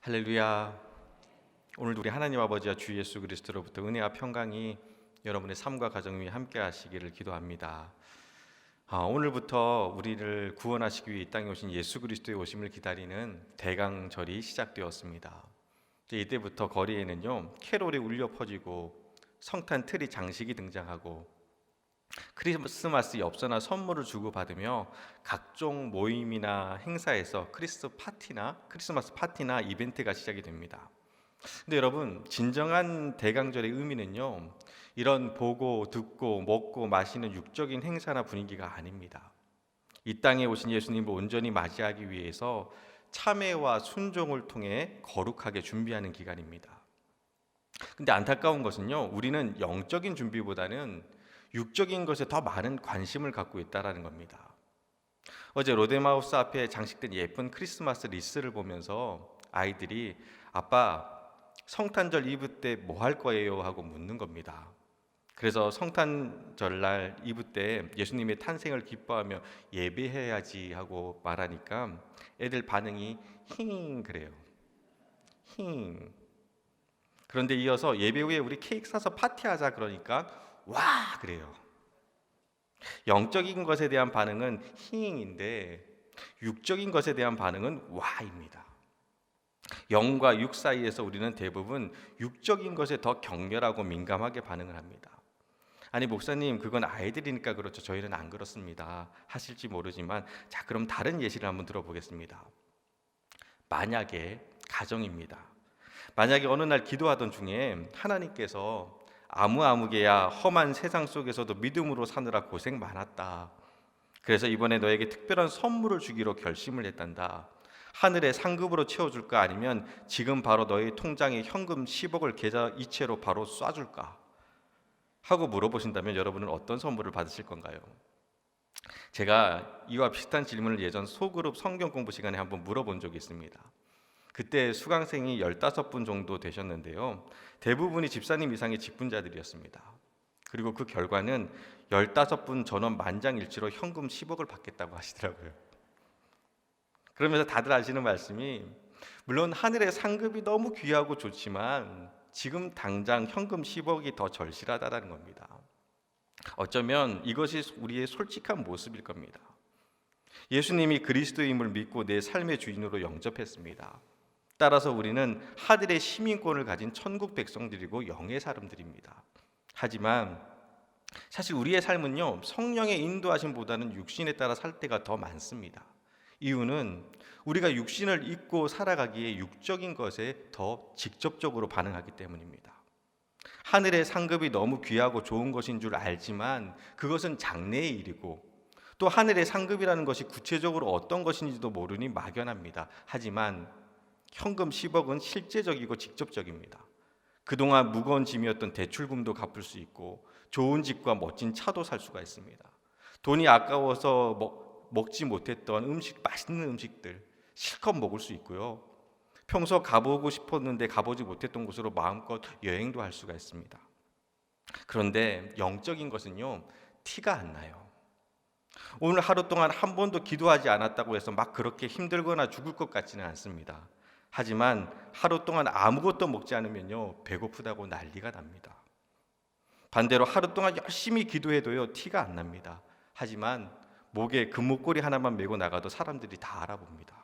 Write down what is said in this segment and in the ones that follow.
할렐루야. 오늘도 우리 하나님 아버지와 주 예수 그리스도로부터 은혜와 평강이 여러분의 삶과 가정 위에 함께 하시기를 기도합니다. 오늘부터 우리를 구원하시기 위해 이 땅에 오신 예수 그리스도의 오심을 기다리는 대강절이 시작되었습니다. 이때부터 거리에는요 캐롤이 울려 퍼지고 성탄 트리 장식이 등장하고 크리스마스 엽서나 선물을 주고받으며 각종 모임이나 행사에서 크리스마스 파티나 이벤트가 시작이 됩니다. 근데 여러분, 진정한 대강절의 의미는요 이런 보고 듣고 먹고 마시는 육적인 행사나 분위기가 아닙니다. 이 땅에 오신 예수님을 온전히 맞이하기 위해서 참회와 순종을 통해 거룩하게 준비하는 기간입니다. 근데 안타까운 것은요 우리는 영적인 준비보다는 육적인 것에 더 많은 관심을 갖고 있다는 겁니다. 어제 롯데마우스 앞에 장식된 예쁜 크리스마스 리스를 보면서 아이들이 아빠 성탄절 이브 때 뭐 할 거예요? 하고 묻는 겁니다. 그래서 성탄절날 이브 때 예수님의 탄생을 기뻐하며 예배해야지 하고 말하니까 애들 반응이 힝 그래요. 힝. 그런데 이어서 예배 후에 우리 케이크 사서 파티하자 그러니까 와 그래요. 영적인 것에 대한 반응은 힝인데 육적인 것에 대한 반응은 와입니다. 영과 육 사이에서 우리는 대부분 육적인 것에 더 격렬하고 민감하게 반응을 합니다. 아니 목사님 그건 아이들이니까 그렇죠. 저희는 안 그렇습니다. 하실지 모르지만 자 그럼 다른 예시를 한번 들어보겠습니다. 만약에 가정입니다. 만약에 어느 날 기도하던 중에 하나님께서 아무개야 험한 세상 속에서도 믿음으로 사느라 고생 많았다. 그래서 이번에 너에게 특별한 선물을 주기로 결심을 했단다. 하늘의 상급으로 채워줄까 아니면 지금 바로 너의 통장에 현금 10억을 계좌 이체로 바로 쏴줄까? 하고 물어보신다면 여러분은 어떤 선물을 받으실 건가요? 제가 이와 비슷한 질문을 예전 소그룹 성경 공부 시간에 한번 물어본 적이 있습니다. 그때 수강생이 15분 정도 되셨는데요. 대부분이 집사님 이상의 직분자들이었습니다. 그리고 그 결과는 15분 전원 만장일치로 현금 10억을 받겠다고 하시더라고요. 그러면서 다들 하시는 말씀이 물론 하늘의 상급이 너무 귀하고 좋지만 지금 당장 현금 10억이 더 절실하다는 겁니다. 어쩌면 이것이 우리의 솔직한 모습일 겁니다. 예수님이 그리스도임을 믿고 내 삶의 주인으로 영접했습니다. 따라서 우리는 하늘의 시민권을 가진 천국 백성들이고 영의 사람들입니다. 하지만 사실 우리의 삶은요 성령의 인도하심보다는 육신에 따라 살 때가 더 많습니다. 이유는 우리가 육신을 입고 살아가기에 육적인 것에 더 직접적으로 반응하기 때문입니다. 하늘의 상급이 너무 귀하고 좋은 것인 줄 알지만 그것은 장래의 일이고 또 하늘의 상급이라는 것이 구체적으로 어떤 것인지도 모르니 막연합니다. 하지만 현금 10억은 실제적이고 직접적입니다. 그동안 무거운 짐이었던 대출금도 갚을 수 있고 좋은 집과 멋진 차도 살 수가 있습니다. 돈이 아까워서 먹지 못했던 맛있는 음식들 실컷 먹을 수 있고요. 평소 가보고 싶었는데 가보지 못했던 곳으로 마음껏 여행도 할 수가 있습니다. 그런데 영적인 것은요 티가 안 나요. 오늘 하루 동안 한 번도 기도하지 않았다고 해서 막 그렇게 힘들거나 죽을 것 같지는 않습니다. 하지만 하루 동안 아무것도 먹지 않으면요 배고프다고 난리가 납니다. 반대로 하루 동안 열심히 기도해도요 티가 안 납니다. 하지만 목에 금목걸이 하나만 메고 나가도 사람들이 다 알아봅니다.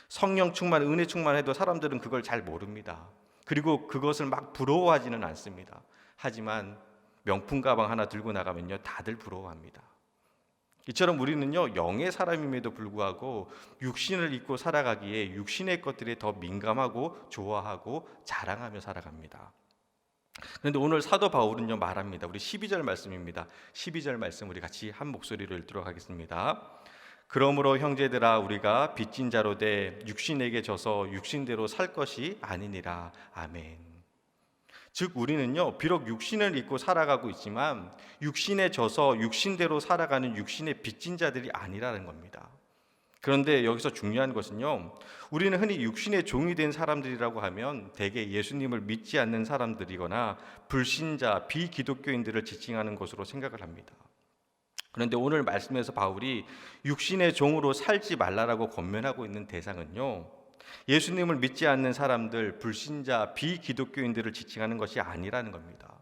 성령 충만, 은혜 충만해도 사람들은 그걸 잘 모릅니다. 그리고 그것을 막 부러워하지는 않습니다. 하지만 명품 가방 하나 들고 나가면요 다들 부러워합니다. 이처럼 우리는요 영의 사람임에도 불구하고 육신을 입고 살아가기에 육신의 것들에 더 민감하고 좋아하고 자랑하며 살아갑니다. 그런데 오늘 사도 바울은요 말합니다. 우리 12절 말씀입니다. 12절 말씀 우리 같이 한 목소리로 읽도록 하겠습니다. 그러므로 형제들아 우리가 빚진 자로 돼 육신에게 져서 육신대로 살 것이 아니니라. 아멘. 즉 우리는요 비록 육신을 입고 살아가고 있지만 육신에 져서 육신대로 살아가는 육신의 빚진 자들이 아니라는 겁니다. 그런데 여기서 중요한 것은요 우리는 흔히 육신의 종이 된 사람들이라고 하면 대개 예수님을 믿지 않는 사람들이거나 불신자, 비기독교인들을 지칭하는 것으로 생각을 합니다. 그런데 오늘 말씀에서 바울이 육신의 종으로 살지 말라라고 권면하고 있는 대상은요 예수님을 믿지 않는 사람들, 불신자, 비기독교인들을 지칭하는 것이 아니라는 겁니다.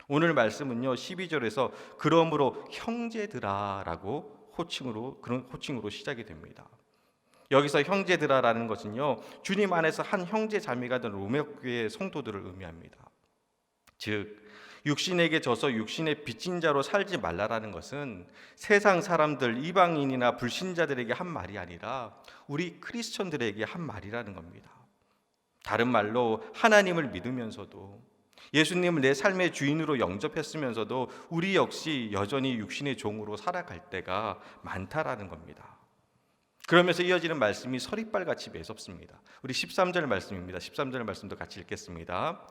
오늘 말씀은요, 12절에서 그러므로 형제들아라고 그런 호칭으로 시작이 됩니다. 여기서 형제들아라는 것은요, 주님 안에서 한 형제 자매가 된 로마교회 성도들을 의미합니다. 즉 육신에게 져서 육신의 빚진 자로 살지 말라라는 것은 세상 사람들, 이방인이나 불신자들에게 한 말이 아니라 우리 크리스천들에게 한 말이라는 겁니다. 다른 말로 하나님을 믿으면서도 예수님을 내 삶의 주인으로 영접했으면서도 우리 역시 여전히 육신의 종으로 살아갈 때가 많다라는 겁니다. 그러면서 이어지는 말씀이 서리빨같이 매섭습니다. 우리 13절 말씀입니다. 13절 말씀도 같이 읽겠습니다.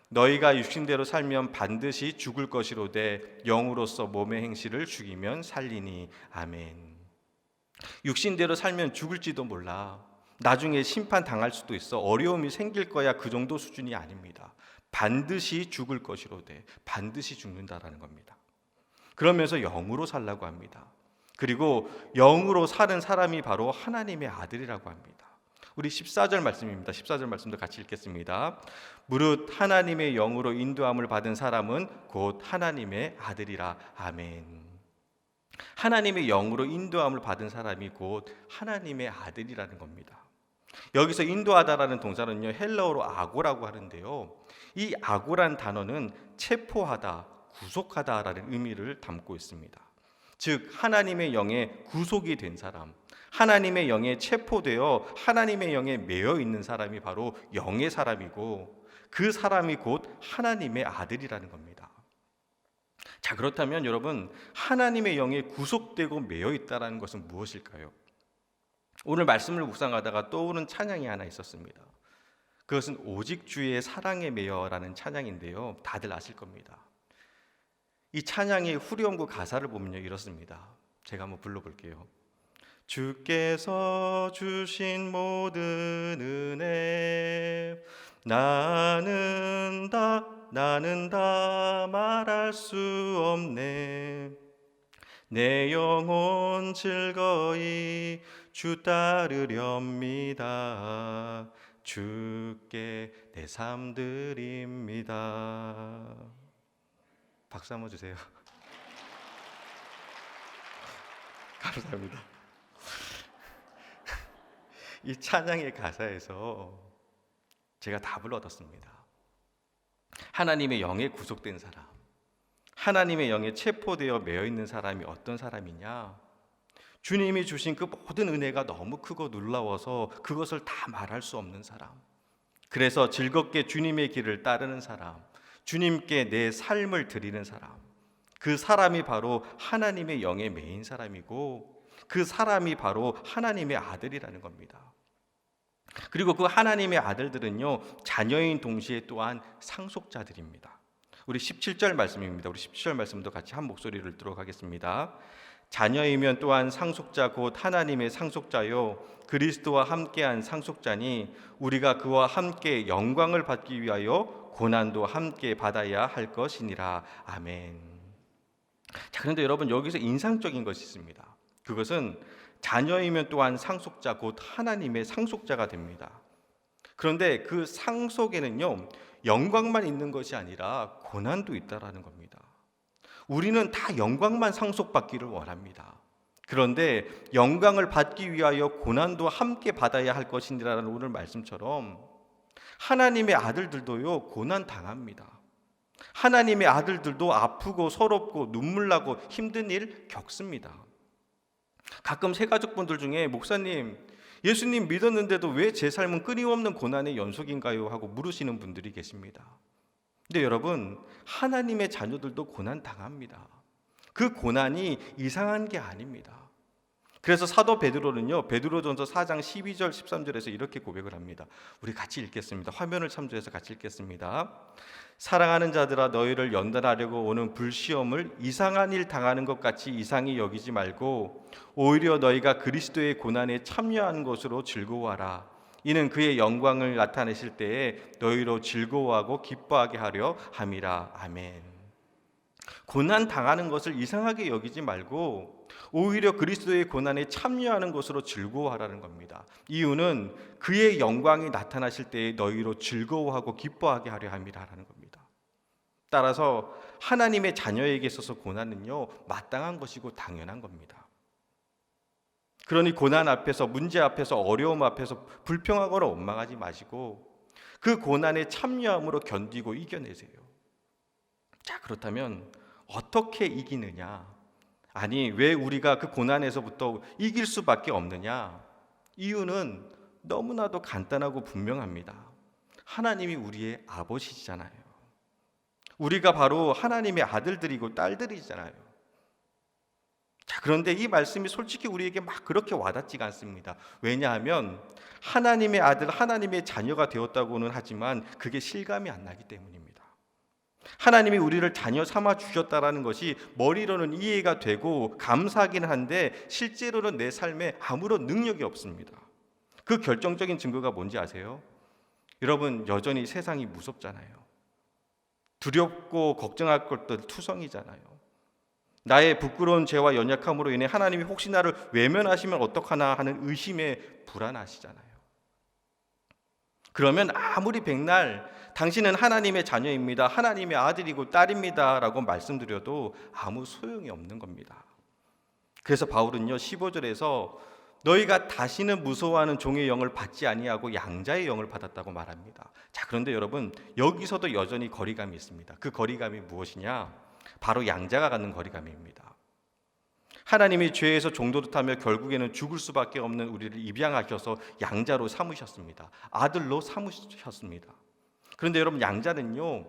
너희가 육신대로 살면 반드시 죽을 것이로되 영으로서 몸의 행실을 죽이면 살리니. 아멘. 육신대로 살면 죽을지도 몰라. 나중에 심판 당할 수도 있어. 어려움이 생길 거야. 그 정도 수준이 아닙니다. 반드시 죽을 것이로되, 반드시 죽는다라는 겁니다. 그러면서 영으로 살라고 합니다. 그리고 영으로 사는 사람이 바로 하나님의 아들이라고 합니다. 우리 14절 말씀입니다. 14절 말씀도 같이 읽겠습니다. 무릇 하나님의 영으로 인도함을 받은 사람은 곧 하나님의 아들이라. 아멘. 하나님의 영으로 인도함을 받은 사람이 곧 하나님의 아들이라는 겁니다. 여기서 인도하다라는 동사는요, 헬라어로 아고라고 하는데요, 이 아고란 단어는 체포하다, 구속하다라는 의미를 담고 있습니다. 즉 하나님의 영에 구속이 된 사람, 하나님의 영에 체포되어 하나님의 영에 매여 있는 사람이 바로 영의 사람이고, 그 사람이 곧 하나님의 아들이라는 겁니다. 자, 그렇다면 여러분, 하나님의 영에 구속되고 매여 있다는 것은 무엇일까요? 오늘 말씀을 묵상하다가 떠오른 찬양이 하나 있었습니다. 그것은 오직 주의 사랑에 매여라는 찬양인데요, 다들 아실 겁니다. 이 찬양의 후렴구 가사를 보면요, 이렇습니다. 제가 한번 불러볼게요. 주께서 주신 모든 은혜 나는 다 말할 수 없네. 내 영혼 즐거이 주 따르렵니다. 주께 내 삶 드립니다. 박수 한번 주세요. 감사합니다. 이 찬양의 가사에서 제가 답을 얻었습니다. 하나님의 영에 구속된 사람, 하나님의 영에 체포되어 매여 있는 사람이 어떤 사람이냐? 주님이 주신 그 모든 은혜가 너무 크고 놀라워서 그것을 다 말할 수 없는 사람, 그래서 즐겁게 주님의 길을 따르는 사람, 주님께 내 삶을 드리는 사람, 그 사람이 바로 하나님의 영에 매인 사람이고, 그 사람이 바로 하나님의 아들이라는 겁니다. 그리고 그 하나님의 아들들은요, 자녀인 동시에 또한 상속자들입니다. 우리 17절 말씀입니다. 우리 17절 말씀도 같이 한 목소리를 읽도록 하겠습니다. 자녀이면 또한 상속자 곧 하나님의 상속자요 그리스도와 함께한 상속자니 우리가 그와 함께 영광을 받기 위하여 고난도 함께 받아야 할 것이니라. 아멘. 자, 그런데 여러분, 여기서 인상적인 것이 있습니다. 그것은 자녀이면 또한 상속자 곧 하나님의 상속자가 됩니다. 그런데 그 상속에는요, 영광만 있는 것이 아니라 고난도 있다라는 겁니다. 우리는 다 영광만 상속받기를 원합니다. 그런데 영광을 받기 위하여 고난도 함께 받아야 할 것이니라는 오늘 말씀처럼 하나님의 아들들도요, 고난 당합니다. 하나님의 아들들도 아프고 서럽고 눈물 나고 힘든 일 겪습니다. 가끔 새가족분들 중에 목사님, 예수님 믿었는데도 왜 제 삶은 끊임없는 고난의 연속인가요? 하고 물으시는 분들이 계십니다. 근데 여러분, 하나님의 자녀들도 고난 당합니다. 그 고난이 이상한 게 아닙니다. 그래서 사도 베드로는요, 베드로전서 4장 12절 13절에서 이렇게 고백을 합니다. 우리 같이 읽겠습니다. 화면을 참조해서 같이 읽겠습니다. 사랑하는 자들아, 너희를 연단하려고 오는 불시험을 이상한 일 당하는 것 같이 이상히 여기지 말고 오히려 너희가 그리스도의 고난에 참여하는 것으로 즐거워하라. 이는 그의 영광을 나타내실 때에 너희로 즐거워하고 기뻐하게 하려 함이라. 아멘. 고난 당하는 것을 이상하게 여기지 말고 오히려 그리스도의 고난에 참여하는 것으로 즐거워하라는 겁니다. 이유는 그의 영광이 나타나실 때에 너희로 즐거워하고 기뻐하게 하려 함이라는 겁니다. 따라서 하나님의 자녀에게 있어서 고난은요, 마땅한 것이고 당연한 겁니다. 그러니 고난 앞에서, 문제 앞에서, 어려움 앞에서 불평하거나 원망하지 마시고 그 고난에 참여함으로 견디고 이겨내세요. 자, 그렇다면 어떻게 이기느냐? 아니, 왜 우리가 그 고난에서부터 이길 수밖에 없느냐? 이유는 너무나도 간단하고 분명합니다. 하나님이 우리의 아버지시잖아요. 우리가 바로 하나님의 아들들이고 딸들이잖아요. 자, 그런데 이 말씀이 솔직히 우리에게 막 그렇게 와닿지가 않습니다. 왜냐하면 하나님의 아들, 하나님의 자녀가 되었다고는 하지만 그게 실감이 안 나기 때문입니다. 하나님이 우리를 자녀 삼아 주셨다라는 것이 머리로는 이해가 되고 감사하긴 한데 실제로는 내 삶에 아무런 능력이 없습니다. 그 결정적인 증거가 뭔지 아세요? 여러분, 여전히 세상이 무섭잖아요. 두렵고 걱정할 것들 투성이잖아요. 나의 부끄러운 죄와 연약함으로 인해 하나님이 혹시 나를 외면하시면 어떡하나 하는 의심에 불안하시잖아요. 그러면 아무리 백날 당신은 하나님의 자녀입니다, 하나님의 아들이고 딸입니다 라고 말씀드려도 아무 소용이 없는 겁니다. 그래서 바울은요 15절에서 너희가 다시는 무서워하는 종의 영을 받지 아니하고 양자의 영을 받았다고 말합니다. 자, 그런데 여러분, 여기서도 여전히 거리감이 있습니다. 그 거리감이 무엇이냐? 바로 양자가 갖는 거리감입니다. 하나님이 죄에서 종노릇하며 결국에는 죽을 수밖에 없는 우리를 입양하셔서 양자로 삼으셨습니다. 아들로 삼으셨습니다. 그런데 여러분, 양자는요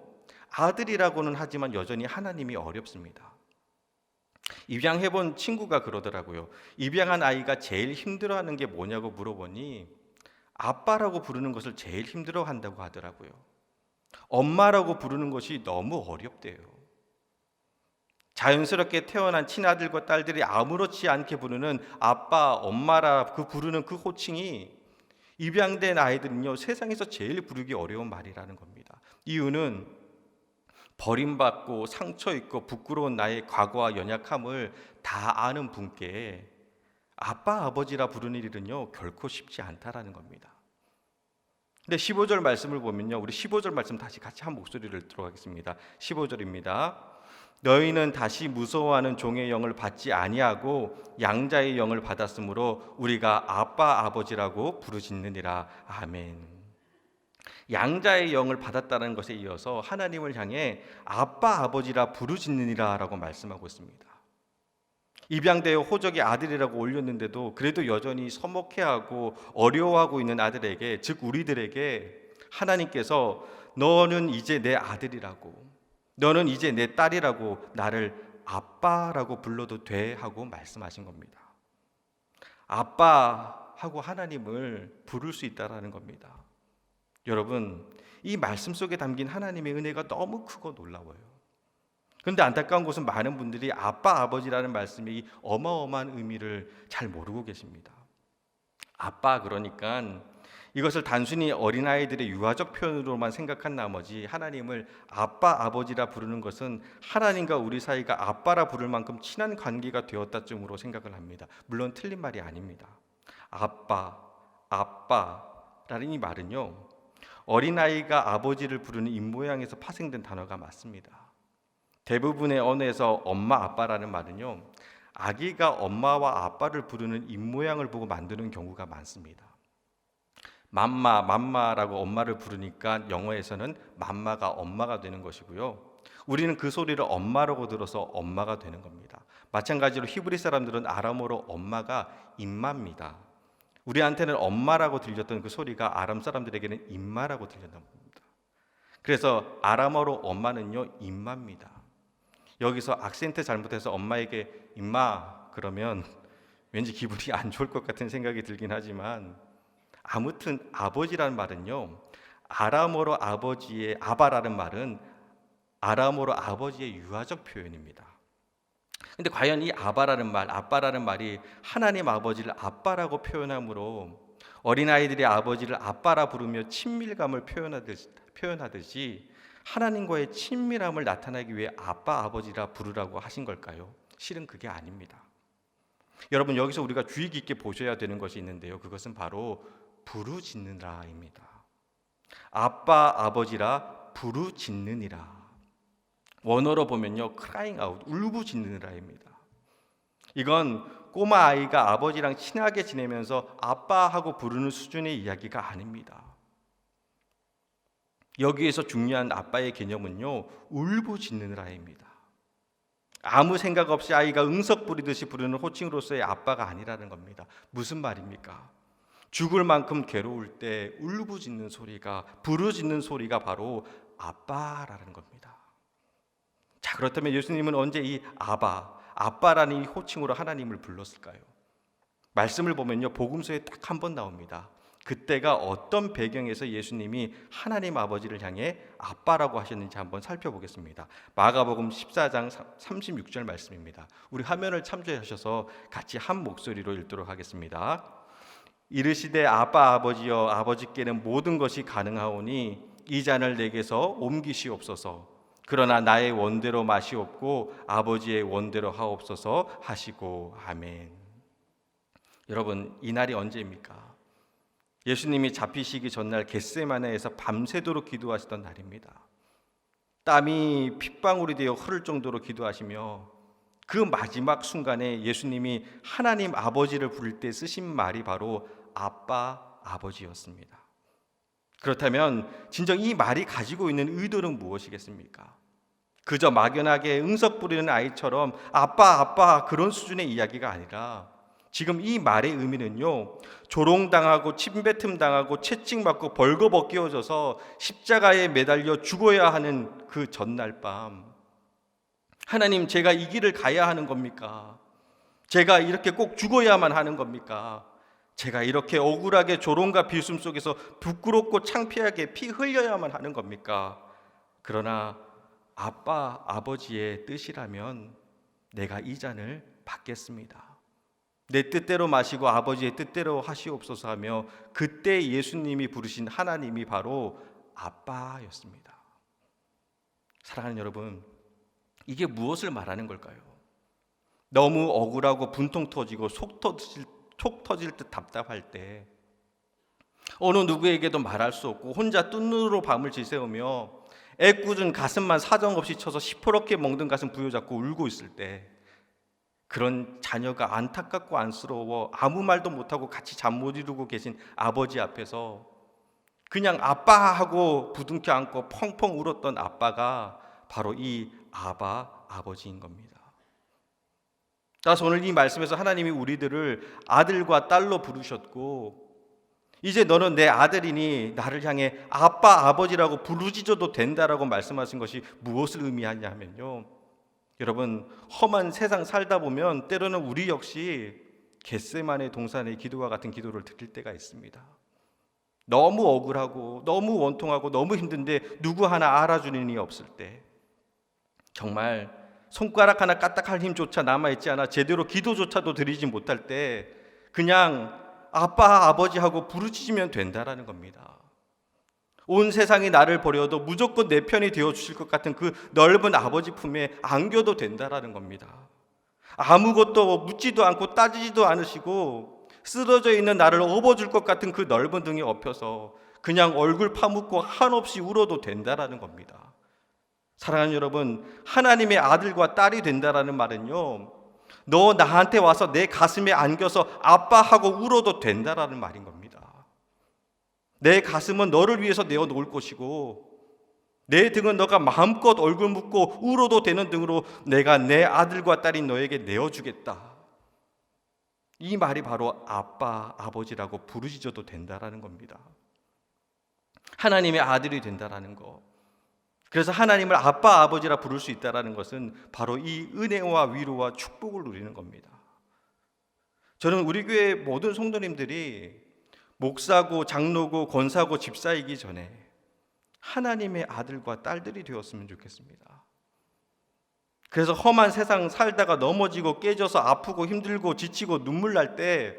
아들이라고는 하지만 여전히 하나님이 어렵습니다. 입양해본 친구가 그러더라고요. 입양한 아이가 제일 힘들어하는 게 뭐냐고 물어보니 아빠라고 부르는 것을 제일 힘들어한다고 하더라고요. 엄마라고 부르는 것이 너무 어렵대요. 자연스럽게 태어난 친아들과 딸들이 아무렇지 않게 부르는 아빠, 엄마라 그 부르는 그 호칭이 입양된 아이들은요 세상에서 제일 부르기 어려운 말이라는 겁니다. 이유는 버림받고 상처 있고 부끄러운 나의 과거와 연약함을 다 아는 분께 아빠, 아버지라 부르는 일은요 결코 쉽지 않다라는 겁니다. 근데 15절 말씀을 보면요, 우리 15절 말씀 다시 같이 한 목소리를 들어가겠습니다. 15절입니다. 너희는 다시 무서워하는 종의 영을 받지 아니하고 양자의 영을 받았으므로 우리가 아빠, 아버지라고 부르짖느니라. 아멘. 양자의 영을 받았다는 것에 이어서 하나님을 향해 아빠, 아버지라 부르짖느니라 라고 말씀하고 있습니다. 입양되어 호적이 아들이라고 올렸는데도 그래도 여전히 서먹해하고 어려워하고 있는 아들에게, 즉 우리들에게 하나님께서 너는 이제 내 아들이라고, 너는 이제 내 딸이라고, 나를 아빠라고 불러도 돼 하고 말씀하신 겁니다. 아빠 하고 하나님을 부를 수 있다라는 겁니다. 여러분, 이 말씀 속에 담긴 하나님의 은혜가 너무 크고 놀라워요. 그런데 안타까운 것은 많은 분들이 아빠, 아버지라는 말씀이 어마어마한 의미를 잘 모르고 계십니다. 아빠, 그러니까 이것을 단순히 어린아이들의 유아적 표현으로만 생각한 나머지 하나님을 아빠, 아버지라 부르는 것은 하나님과 우리 사이가 아빠라 부를 만큼 친한 관계가 되었다쯤으로 생각을 합니다. 물론 틀린 말이 아닙니다. 아빠, 아빠라는 이 말은요 어린아이가 아버지를 부르는 입모양에서 파생된 단어가 맞습니다. 대부분의 언어에서 엄마, 아빠라는 말은요 아기가 엄마와 아빠를 부르는 입모양을 보고 만드는 경우가 많습니다. 맘마, 맘마라고 엄마를 부르니까 영어에서는 맘마가 엄마가 되는 것이고요, 우리는 그 소리를 엄마라고 들어서 엄마가 되는 겁니다. 마찬가지로 히브리 사람들은 아람어로 엄마가 임마입니다. 우리한테는 엄마라고 들렸던 그 소리가 아람 사람들에게는 임마라고 들렸던 겁니다. 그래서 아람어로 엄마는요 임마입니다. 여기서 악센트 잘못해서 엄마에게 임마 그러면 왠지 기분이 안 좋을 것 같은 생각이 들긴 하지만, 아무튼 아버지라는 말은요 아람어로 아버지의 아바라는 말은 아람어로 아버지의 유아적 표현입니다. 근데 과연 이 아바라는 말, 아빠라는 말이 하나님 아버지를 아빠라고 표현함으로 어린아이들이 아버지를 아빠라 부르며 친밀감을 표현하듯이 하나님과의 친밀함을 나타내기 위해 아빠, 아버지라 부르라고 하신 걸까요? 실은 그게 아닙니다. 여러분, 여기서 우리가 주의 깊게 보셔야 되는 것이 있는데요, 그것은 바로 부르짖느라입니다. 아빠 아버지라 부르짖느니라. 원어로 보면요, crying out, 울부짖느라입니다. 이건 꼬마 아이가 아버지랑 친하게 지내면서 아빠하고 부르는 수준의 이야기가 아닙니다. 여기에서 중요한 아빠의 개념은요, 울부짖느라입니다. 아무 생각 없이 아이가 응석 부리듯이 부르는 호칭으로서의 아빠가 아니라는 겁니다. 무슨 말입니까? 죽을 만큼 괴로울 때 울부짖는 소리가, 부르짖는 소리가 바로 아빠라는 겁니다. 자, 그렇다면 예수님은 언제 이 아빠라는 이 호칭으로 하나님을 불렀을까요? 말씀을 보면요, 복음서에 딱 한 번 나옵니다. 그때가 어떤 배경에서 예수님이 하나님 아버지를 향해 아빠라고 하셨는지 한번 살펴보겠습니다. 마가복음 14장 36절 말씀입니다. 우리 화면을 참조하셔서 같이 한 목소리로 읽도록 하겠습니다. 이르시되 아빠 아버지여, 아버지께는 모든 것이 가능하오니 이 잔을 내게서 옮기시옵소서. 그러나 나의 원대로 마시옵고 아버지의 원대로 하옵소서 하시고 아멘. 여러분, 이날이 언제입니까? 예수님이 잡히시기 전날 겟세마네에서 밤새도록 기도하시던 날입니다. 땀이 핏방울이 되어 흐를 정도로 기도하시며 그 마지막 순간에 예수님이 하나님 아버지를 부를 때 쓰신 말이 바로 아빠 아버지였습니다. 그렇다면 진정 이 말이 가지고 있는 의도는 무엇이겠습니까? 그저 막연하게 응석 부리는 아이처럼 아빠 그런 수준의 이야기가 아니라 지금 이 말의 의미는요, 조롱당하고 침뱉음 당하고 채찍맞고 벌거벗겨져서 십자가에 매달려 죽어야 하는 그 전날 밤, 하나님, 제가 이 길을 가야 하는 겁니까? 제가 이렇게 꼭 죽어야만 하는 겁니까? 제가 이렇게 억울하게 조롱과 비웃음 속에서 부끄럽고 창피하게 피 흘려야만 하는 겁니까? 그러나 아빠 아버지의 뜻이라면 내가 이 잔을 받겠습니다. 내 뜻대로 마시고 아버지의 뜻대로 하시옵소서 하며 그때 예수님이 부르신 하나님이 바로 아빠였습니다. 사랑하는 여러분, 이게 무엇을 말하는 걸까요? 너무 억울하고 분통 터지고 속 터질 듯 답답할 때 어느 누구에게도 말할 수 없고 혼자 뜬 눈으로 밤을 지새우며 애꿎은 가슴만 사정없이 쳐서 시퍼렇게 멍든 가슴 부여잡고 울고 있을 때, 그런 자녀가 안타깝고 안쓰러워 아무 말도 못하고 같이 잠 못 이루고 계신 아버지 앞에서 그냥 아빠하고 부둥켜 안고 펑펑 울었던 아빠가 바로 이 아버지인 겁니다. 따라서 오늘 이 말씀에서 하나님이 우리들을 아들과 딸로 부르셨고, 이제 너는 내 아들이니 나를 향해 아빠 아버지라고 부르짖어도 된다라고 말씀하신 것이 무엇을 의미하냐 하면요, 여러분, 험한 세상 살다 보면 때로는 우리 역시 겟세마네 동산의 기도와 같은 기도를 드릴 때가 있습니다. 너무 억울하고 너무 원통하고 너무 힘든데 누구 하나 알아주는 이가 없을 때, 정말 손가락 하나 까딱할 힘조차 남아있지 않아 제대로 기도조차도 드리지 못할 때 그냥 아빠 아버지하고 부르짖으면 된다라는 겁니다. 온 세상이 나를 버려도 무조건 내 편이 되어주실 것 같은 그 넓은 아버지 품에 안겨도 된다라는 겁니다. 아무것도 묻지도 않고 따지지도 않으시고 쓰러져 있는 나를 업어줄 것 같은 그 넓은 등에 엎혀서 그냥 얼굴 파묻고 한없이 울어도 된다라는 겁니다. 사랑하는 여러분, 하나님의 아들과 딸이 된다라는 말은요, 너 나한테 와서 내 가슴에 안겨서 아빠하고 울어도 된다라는 말인 겁니다. 내 가슴은 너를 위해서 내어놓을 것이고 내 등은 너가 마음껏 얼굴 묻고 울어도 되는 등으로 내가 내 아들과 딸인 너에게 내어주겠다. 이 말이 바로 아빠, 아버지라고 부르짖어도 된다라는 겁니다. 하나님의 아들이 된다라는 것. 그래서 하나님을 아빠, 아버지라 부를 수 있다라는 것은 바로 이 은혜와 위로와 축복을 누리는 겁니다. 저는 우리 교회 모든 성도님들이 목사고 장로고 권사고 집사이기 전에 하나님의 아들과 딸들이 되었으면 좋겠습니다. 그래서 험한 세상 살다가 넘어지고 깨져서 아프고 힘들고 지치고 눈물 날 때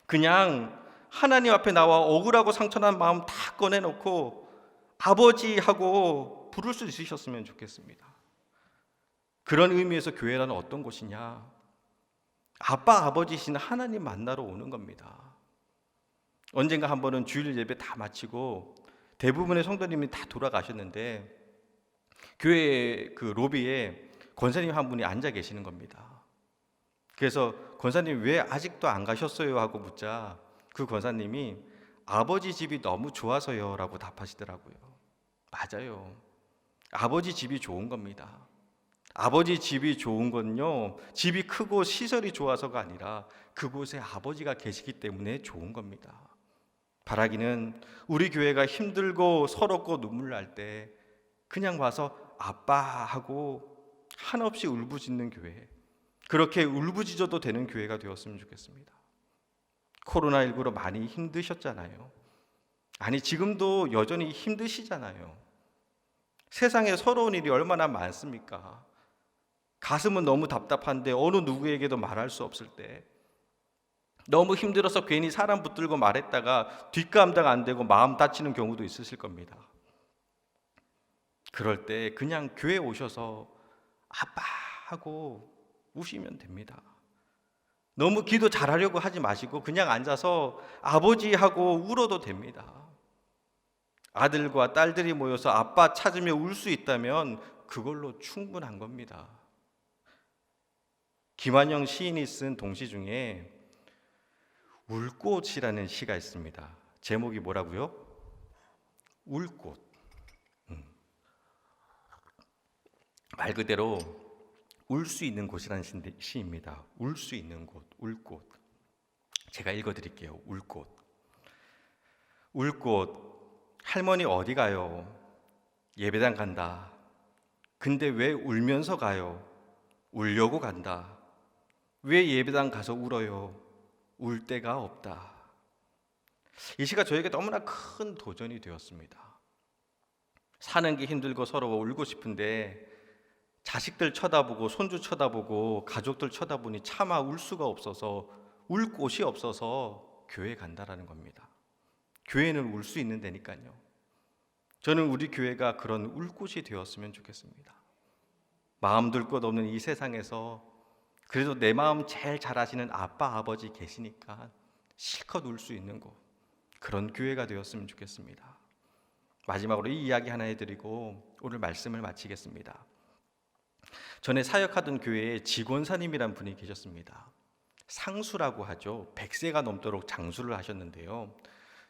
그냥 하나님 앞에 나와 억울하고 상처난 마음 다 꺼내놓고 아버지하고 부를 수 있으셨으면 좋겠습니다. 그런 의미에서 교회라는 어떤 곳이냐? 아빠 아버지신 하나님 만나러 오는 겁니다. 언젠가 한 번은 주일 예배 다 마치고 대부분의 성도님이 다 돌아가셨는데 교회 그 로비에 권사님 한 분이 앉아 계시는 겁니다. 그래서 권사님 왜 아직도 안 가셨어요? 하고 묻자 그 권사님이 아버지 집이 너무 좋아서요 라고 답하시더라고요. 맞아요. 아버지 집이 좋은 겁니다. 아버지 집이 좋은 건요, 집이 크고 시설이 좋아서가 아니라 그곳에 아버지가 계시기 때문에 좋은 겁니다. 바라기는 우리 교회가 힘들고 서럽고 눈물 날 때 그냥 와서 아빠 하고 한없이 울부짖는 교회, 그렇게 울부짖어도 되는 교회가 되었으면 좋겠습니다. 코로나19로 많이 힘드셨잖아요. 아니 지금도 여전히 힘드시잖아요. 세상에 서러운 일이 얼마나 많습니까? 가슴은 너무 답답한데 어느 누구에게도 말할 수 없을 때, 너무 힘들어서 괜히 사람 붙들고 말했다가 뒷감당 안 되고 마음 다치는 경우도 있으실 겁니다. 그럴 때 그냥 교회 오셔서 아빠 하고 우시면 됩니다. 너무 기도 잘하려고 하지 마시고 그냥 앉아서 아버지 하고 울어도 됩니다. 아들과 딸들이 모여서 아빠 찾으며 울 수 있다면 그걸로 충분한 겁니다. 김한영 시인이 쓴 동시 중에 울꽃이라는 시가 있습니다. 제목이 뭐라고요? 울꽃. 말 그대로 울 수 있는 곳이라는 시입니다. 울 수 있는 곳, 울꽃. 제가 읽어드릴게요. 울꽃. 울꽃, 할머니 어디 가요? 예배당 간다. 근데 왜 울면서 가요? 울려고 간다. 왜 예배당 가서 울어요? 울 데가 없다. 이 시가 저에게 너무나 큰 도전이 되었습니다. 사는 게 힘들고 서러워 울고 싶은데 자식들 쳐다보고 손주 쳐다보고 가족들 쳐다보니 차마 울 수가 없어서, 울 곳이 없어서 교회 간다라는 겁니다. 교회는 울 수 있는 데니까요. 저는 우리 교회가 그런 울 곳이 되었으면 좋겠습니다. 마음 둘 것 없는 이 세상에서 그래도 내 마음 제일 잘 아시는 아빠 아버지 계시니까 실컷 울 수 있는 곳, 그런 교회가 되었으면 좋겠습니다. 마지막으로 이 이야기 하나 해드리고 오늘 말씀을 마치겠습니다. 전에 사역하던 교회에 직원사님이란 분이 계셨습니다. 상수라고 하죠. 100세가 넘도록 장수를 하셨는데요,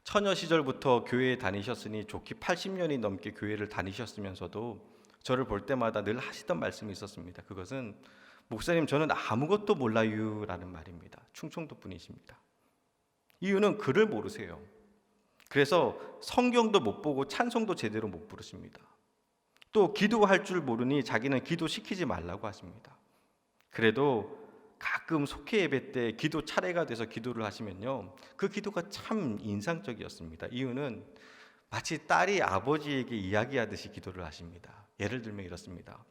처녀 시절부터 교회에 다니셨으니 좋게 80년이 넘게 교회를 다니셨으면서도 저를 볼 때마다 늘 하시던 말씀이 있었습니다. 그것은 목사님 저는 아무것도 몰라요 라는 말입니다. 충청도 분이십니다. 이유는 글을 모르세요. 그래서 성경도 못 보고 찬송도 제대로 못 부르십니다. 또 기도할 줄 모르니 자기는 기도시키지 말라고 하십니다. 그래도 가끔 속회 예배 때 기도 차례가 돼서 기도를 하시면요, 그 기도가 참 인상적이었습니다. 이유는 마치 딸이 아버지에게 이야기하듯이 기도를 하십니다. 예를 들면 이렇습니다.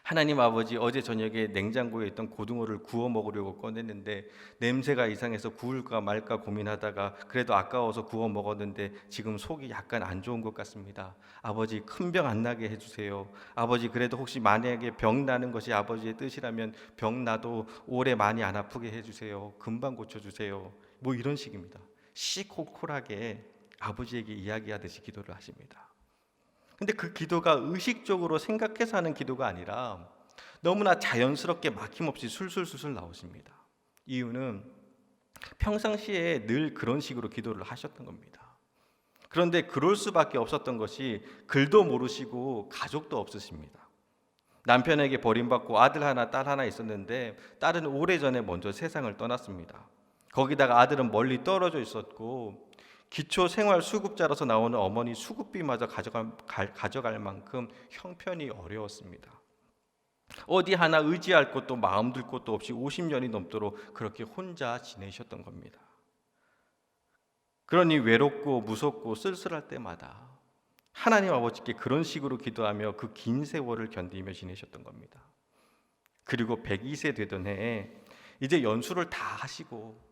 하나님 아버지, 어제 저녁에 냉장고에 있던 고등어를 구워 먹으려고 꺼냈는데 냄새가 이상해서 구울까 말까 고민하다가 그래도 아까워서 구워 먹었는데 지금 속이 약간 안 좋은 것 같습니다. 아버지, 큰 병 안 나게 해주세요. 아버지, 그래도 혹시 만약에 병 나는 것이 아버지의 뜻이라면 병 나도 오래 많이 안 아프게 해주세요. 금방 고쳐주세요. 뭐 이런 식입니다. 시콜콜하게 아버지에게 이야기하듯이 기도를 하십니다. 근데 그 기도가 의식적으로 생각해서 하는 기도가 아니라 너무나 자연스럽게 막힘없이 술술술술 나오십니다. 이유는 평상시에 늘 그런 식으로 기도를 하셨던 겁니다. 그런데 그럴 수밖에 없었던 것이 글도 모르시고 가족도 없으십니다. 남편에게 버림받고 아들 하나 딸 하나 있었는데 딸은 오래전에 먼저 세상을 떠났습니다. 거기다가 아들은 멀리 떨어져 있었고 기초생활수급자로서 나오는 어머니 수급비마저 가져갈 만큼 형편이 어려웠습니다. 어디 하나 의지할 곳도 마음 둘 곳도 없이 50년이 넘도록 그렇게 혼자 지내셨던 겁니다. 그러니 외롭고 무섭고 쓸쓸할 때마다 하나님 아버지께 그런 식으로 기도하며 그 긴 세월을 견디며 지내셨던 겁니다. 그리고 102세 되던 해에 이제 연수를 다 하시고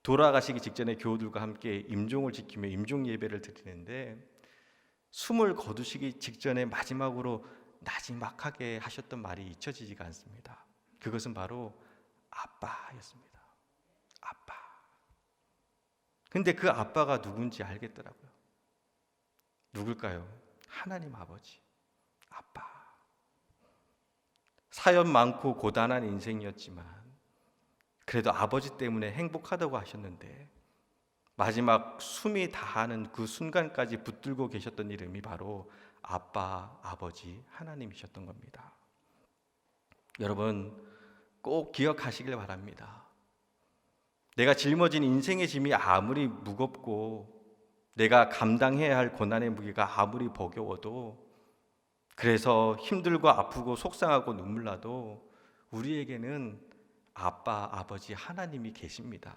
돌아가시기 직전에 교우들과 함께 임종을 지키며 임종 예배를 드리는데 숨을 거두시기 직전에 마지막으로 나지막하게 하셨던 말이 잊혀지지가 않습니다. 그것은 바로 아빠였습니다. 아빠. 근데 그 아빠가 누군지 알겠더라고요. 누굴까요? 하나님 아버지, 아빠. 사연 많고 고단한 인생이었지만 그래도 아버지 때문에 행복하다고 하셨는데 마지막 숨이 다하는 그 순간까지 붙들고 계셨던 이름이 바로 아빠, 아버지, 하나님이셨던 겁니다. 여러분 꼭 기억하시길 바랍니다. 내가 짊어진 인생의 짐이 아무리 무겁고 내가 감당해야 할 고난의 무게가 아무리 버거워도, 그래서 힘들고 아프고 속상하고 눈물 나도 우리에게는 아빠, 아버지, 하나님이 계십니다.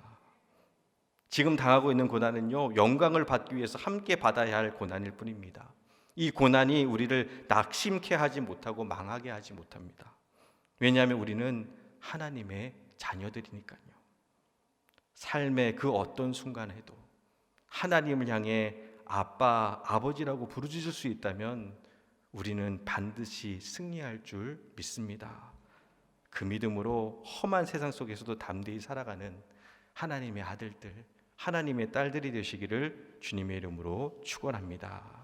지금 당하고 있는 고난은요, 영광을 받기 위해서 함께 받아야 할 고난일 뿐입니다. 이 고난이 우리를 낙심케 하지 못하고 망하게 하지 못합니다. 왜냐하면 우리는 하나님의 자녀들이니까요. 삶의 그 어떤 순간에도 하나님을 향해 아빠, 아버지라고 부르짖을 수 있다면 우리는 반드시 승리할 줄 믿습니다. 그 믿음으로 험한 세상 속에서도 담대히 살아가는 하나님의 아들들, 하나님의 딸들이 되시기를 주님의 이름으로 축원합니다.